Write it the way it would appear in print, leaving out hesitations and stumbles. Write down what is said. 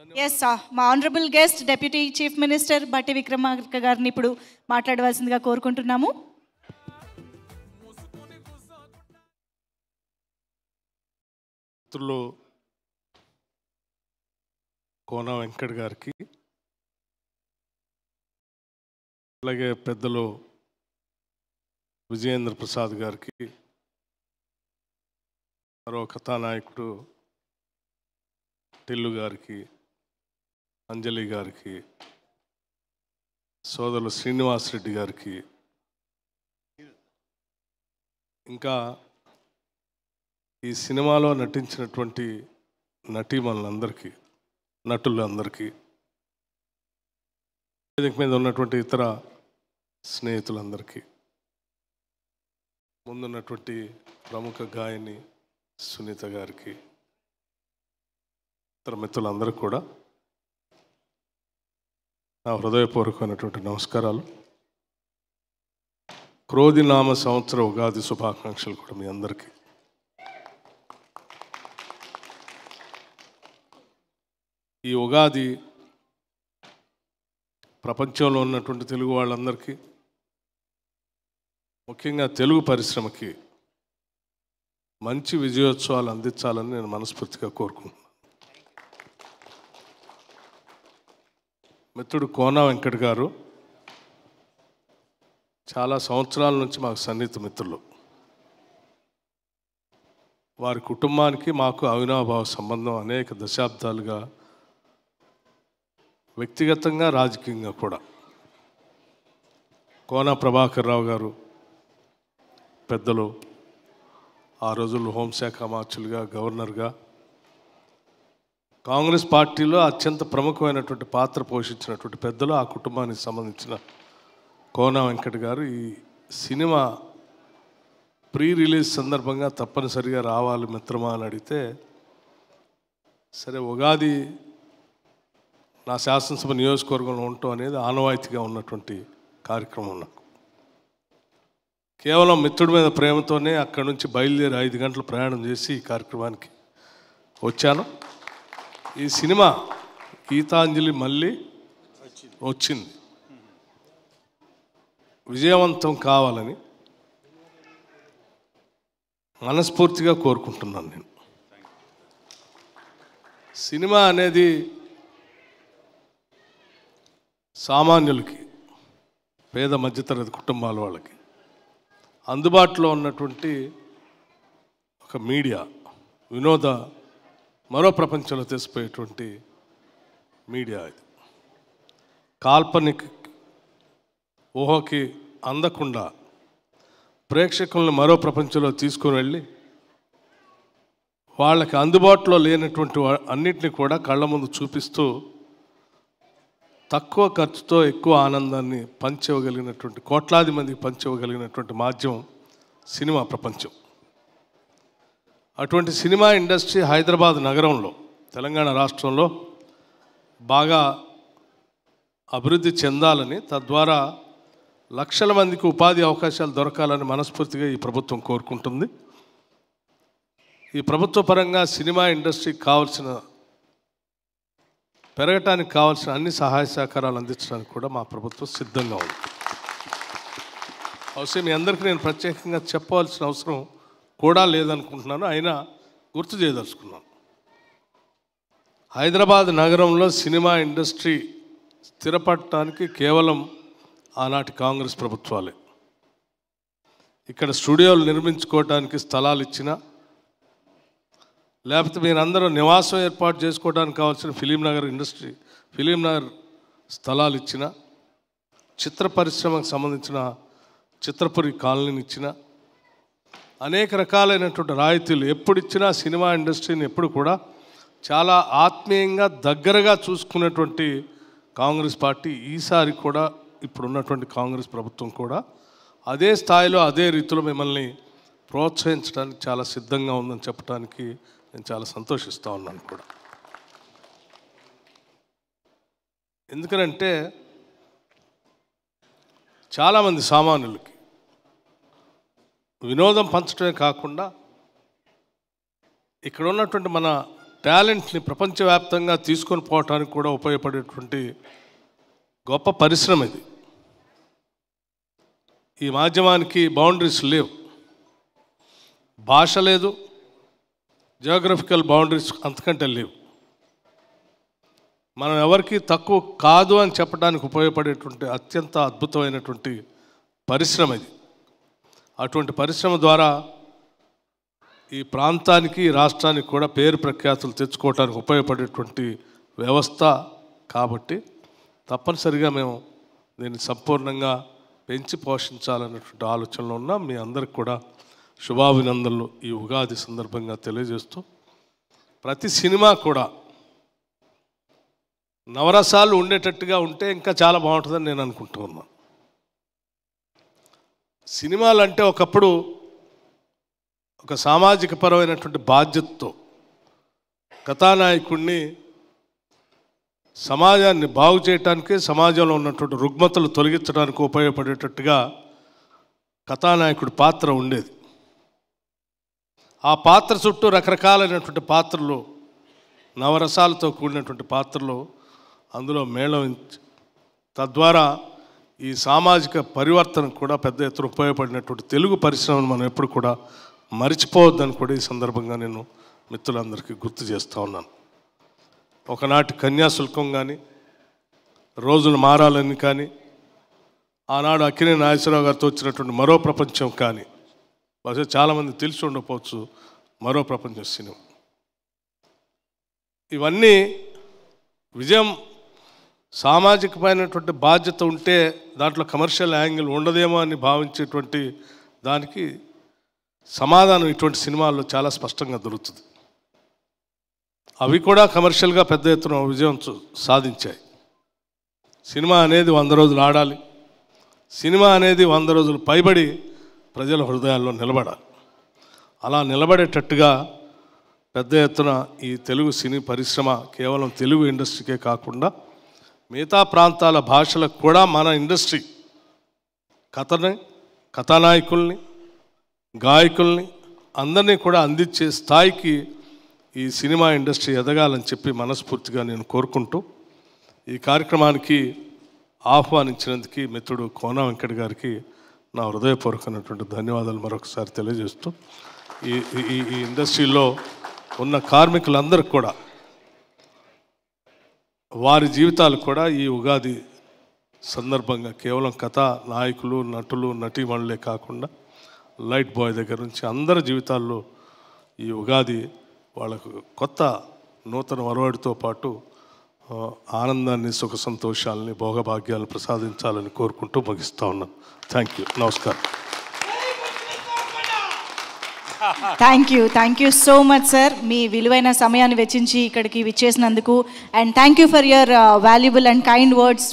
Yes, sir. మా honourable guest deputy chief minister బట్టి విక్రమార్క గారిని ఇప్పుడు మాట్లాడవలసిందిగా కోరుకుంటున్నాము. మిత్రులు కోన వెంకట్ గారికి, అలాగే పెద్దలు విజయేంద్ర ప్రసాద్ గారికి, మరో కథానాయకుడు టిల్లు గారికి, అంజలి గారికి, సోదరులు శ్రీనివాస్ రెడ్డి గారికి, ఇంకా ఈ సినిమాలో నటించినటువంటి నటీమణులందరికీ, నటులందరికీ, వేదిక మీద ఉన్నటువంటి ఇతర స్నేహితులందరికీ, ముందున్నటువంటి ప్రముఖ గాయని సునీత గారికి, ఇతర మిత్రులందరికీ కూడా నా హృదయపూర్వకమైనటువంటి నమస్కారాలు. క్రోధినామ సంవత్సర ఉగాది శుభాకాంక్షలు కూడా మీ అందరికీ. ఈ ఉగాది ప్రపంచంలో ఉన్నటువంటి తెలుగు వాళ్ళందరికీ, ముఖ్యంగా తెలుగు పరిశ్రమకి మంచి విజయోత్సవాలు అందించాలని నేను మనస్ఫూర్తిగా కోరుకుంటున్నాను. మిత్రుడు కోన వెంకట్ గారు చాలా సంవత్సరాల నుంచి మాకు సన్నిహిత మిత్రులు. వారి కుటుంబానికి మాకు అవినాభావ సంబంధం అనేక దశాబ్దాలుగా, వ్యక్తిగతంగా రాజకీయంగా కూడా. కోన ప్రభాకర్ రావు గారు పెద్దలు, ఆ రోజుల్లో హోంశాఖ మార్చులుగా, గవర్నర్గా, కాంగ్రెస్ పార్టీలో అత్యంత ప్రముఖమైనటువంటి పాత్ర పోషించినటువంటి పెద్దలు, ఆ కుటుంబానికి సంబంధించిన కోన వెంకట్ గారు ఈ సినిమా ప్రీ రిలీజ్ సందర్భంగా తప్పనిసరిగా రావాలి మిత్రమా అని అడిగితే, సరే ఉగాది నా శాసనసభ నియోజకవర్గంలో ఉండటం అనేది ఆనవాయితీగా ఉన్నటువంటి కార్యక్రమం. నాకు కేవలం మిత్రుడి మీద ప్రేమతోనే అక్కడి నుంచి బయలుదేరి 5 గంటలు ప్రయాణం చేసి ఈ కార్యక్రమానికి వచ్చాను. ఈ సినిమా గీతాంజలి మళ్ళీ వచ్చింది, విజయవంతం కావాలని మనస్ఫూర్తిగా కోరుకుంటున్నాను. నేను సినిమా అనేది సామాన్యులకి, పేద మధ్యతరగతి కుటుంబాల వాళ్ళకి అందుబాటులో ఉన్నటువంటి ఒక మీడియా, వినోద మరో ప్రపంచంలో తెలిసిపోయేటువంటి మీడియా. ఇది కాల్పనిక ఊహకి అందకుండా ప్రేక్షకులను మరో ప్రపంచంలో తీసుకుని వెళ్ళి వాళ్ళకి అందుబాటులో లేనటువంటి అన్నిటిని కూడా కళ్ళ ముందు చూపిస్తూ తక్కువ ఖర్చుతో ఎక్కువ ఆనందాన్ని పంచివ్వగలిగినటువంటి, కోట్లాది మందికి పంచివ్వగలిగినటువంటి మాధ్యమం సినిమా ప్రపంచం. అటువంటి సినిమా ఇండస్ట్రీ హైదరాబాద్ నగరంలో, తెలంగాణ రాష్ట్రంలో బాగా అభివృద్ధి చెందాలని, తద్వారా లక్షల మందికి ఉపాధి అవకాశాలు దొరకాలని మనస్ఫూర్తిగా ఈ ప్రభుత్వం కోరుకుంటుంది. ఈ ప్రభుత్వ పరంగా సినిమా ఇండస్ట్రీకి కావాల్సిన, పెరగటానికి కావాల్సిన అన్ని సహాయ సహకారాలు అందించడానికి కూడా మా ప్రభుత్వం సిద్ధంగా ఉంది. అవసరం మీ అందరికీ నేను ప్రత్యేకంగా చెప్పవలసిన అవసరం కూడా లేదనుకుంటున్నాను, అయినా గుర్తు చేయదలుచుకున్నాను. హైదరాబాద్ నగరంలో సినిమా ఇండస్ట్రీ స్థిరపడటానికి కేవలం ఆనాటి కాంగ్రెస్ ప్రభుత్వాలే. ఇక్కడ స్టూడియోలు నిర్మించుకోవడానికి స్థలాలు ఇచ్చినా, లేకపోతే మీరందరూ నివాసం ఏర్పాటు చేసుకోవడానికి కావాల్సిన ఫిలిం నగర్ స్థలాలు ఇచ్చిన, చిత్ర పరిశ్రమకు సంబంధించిన చిత్రపురి కాలనీని ఇచ్చిన, అనేక రకాలైనటువంటి రాయితీలు ఎప్పుడు ఇచ్చినా సినిమా ఇండస్ట్రీని ఎప్పుడు కూడా చాలా ఆత్మీయంగా దగ్గరగా చూసుకున్నటువంటి కాంగ్రెస్ పార్టీ, ఈసారి కూడా ఇప్పుడున్నటువంటి కాంగ్రెస్ ప్రభుత్వం కూడా అదే స్థాయిలో అదే రీతిలో మిమ్మల్ని ప్రోత్సహించడానికి చాలా సిద్ధంగా ఉందని చెప్పడానికి నేను చాలా సంతోషిస్తూ ఉన్నాను కూడా. ఎందుకనంటే చాలామంది సామాన్యులకి వినోదం పంచడమే కాకుండా ఇక్కడ ఉన్నటువంటి మన టాలెంట్ని ప్రపంచవ్యాప్తంగా తీసుకొని పోవటానికి కూడా ఉపయోగపడేటువంటి గొప్ప పరిశ్రమ ఇది. ఈ మాధ్యమానికి బౌండరీస్ లేవు, భాష లేదు, జియోగ్రఫికల్ బౌండరీస్ అంతకంటే లేవు. మనం ఎవరికి తక్కువ కాదు అని చెప్పడానికి ఉపయోగపడేటువంటి అత్యంత అద్భుతమైనటువంటి పరిశ్రమ ఇది. అటువంటి పరిశ్రమ ద్వారా ఈ ప్రాంతానికి రాష్ట్రానికి కూడా పేరు ప్రఖ్యాతులు తెచ్చుకోవడానికి ఉపయోగపడేటువంటి వ్యవస్థ కాబట్టి తప్పనిసరిగా మేము దీన్ని సంపూర్ణంగా పెంచి పోషించాలనేటువంటి ఆలోచనలో ఉన్నాం. మీ అందరికి కూడా శుభాభినందనలు ఈ ఉగాది సందర్భంగా తెలియజేస్తూ, ప్రతి సినిమా కూడా నవరసాలు ఉండేటట్టుగా ఉంటే ఇంకా చాలా బాగుంటుందని నేను అనుకుంటూ ఉన్నాను. సినిమాలు అంటే ఒకప్పుడు ఒక సామాజిక పరమైనటువంటి బాధ్యతతో కథానాయకుడిని సమాజాన్ని బాగు చేయటానికి, సమాజంలో ఉన్నటువంటి రుగ్మతలు తొలగించడానికి ఉపయోగపడేటట్టుగా కథానాయకుడి పాత్ర ఉండేది. ఆ పాత్ర చుట్టూ రకరకాలైనటువంటి పాత్రలు, నవరసాలతో కూడినటువంటి పాత్రలు అందులో మేళవించి తద్వారా ఈ సామాజిక పరివర్తన కూడా పెద్ద ఎత్తున ఉపయోగపడినటువంటి తెలుగు పరిశ్రమను మనం ఎప్పుడు కూడా మరిచిపోవద్దని కూడా ఈ సందర్భంగా నేను మిత్రులందరికీ గుర్తు చేస్తూ ఉన్నాను. ఒకనాటి కన్యాశుల్కం కానీ, రోజులు మారాలని కానీ, ఆనాడు అక్కినేని నాగేశ్వరరావు గారితో వచ్చినటువంటి మరో ప్రపంచం కానీ, బహుశా చాలామంది తెలిసి ఉండకపోవచ్చు మరో ప్రపంచం సినిమా. ఇవన్నీ విజయం సామాజికమైనటువంటి బాధ్యత ఉంటే దాంట్లో కమర్షియల్ యాంగిల్ ఉండదేమో అని భావించేటువంటి దానికి సమాధానం ఇటువంటి సినిమాల్లో చాలా స్పష్టంగా దొరుకుతుంది. అవి కూడా కమర్షియల్గా పెద్ద ఎత్తున విజయం సాధించాయి. సినిమా అనేది 100 రోజులు ఆడాలి, సినిమా అనేది 100 రోజులు పైబడి ప్రజల హృదయాల్లో నిలబడాలి. అలా నిలబడేటట్టుగా పెద్ద ఎత్తున ఈ తెలుగు సినీ పరిశ్రమ కేవలం తెలుగు ఇండస్ట్రీకే కాకుండా మిగతా ప్రాంతాల భాషలకు కూడా మన ఇండస్ట్రీ కథానాయకుల్ని, గాయకుల్ని అందరినీ కూడా అందించే స్థాయికి ఈ సినిమా ఇండస్ట్రీ ఎదగాలని చెప్పి మనస్ఫూర్తిగా నేను కోరుకుంటూ ఈ కార్యక్రమానికి ఆహ్వానించినందుకు మిత్రుడు కోన వెంకట్ గారికి నా హృదయపూర్వకమైనటువంటి ధన్యవాదాలు మరొకసారి తెలియజేస్తూ, ఈ ఇండస్ట్రీలో ఉన్న కార్మికులందరికీ కూడా వారి జీవితాలు కూడా ఈ ఉగాది సందర్భంగా కేవలం కథా నాయకులు, నటులు, నటీమణులే కాకుండా లైట్ బాయ్ దగ్గర నుంచి అందరి జీవితాల్లో ఈ ఉగాది వాళ్ళకు కొత్త నూతన వరవడితో పాటు ఆనందాన్ని, సుఖ సంతోషాలని, భోగభాగ్యాలను ప్రసాదించాలని కోరుకుంటూ ముగిస్తూ ఉన్నాను. Thank you. నమస్కారం. Thank you so much sir, మీ విలువైన సమయాన్ని వెచ్చించి ఇక్కడికి విచ్చేసినందుకు. And thank you for your valuable and kind words.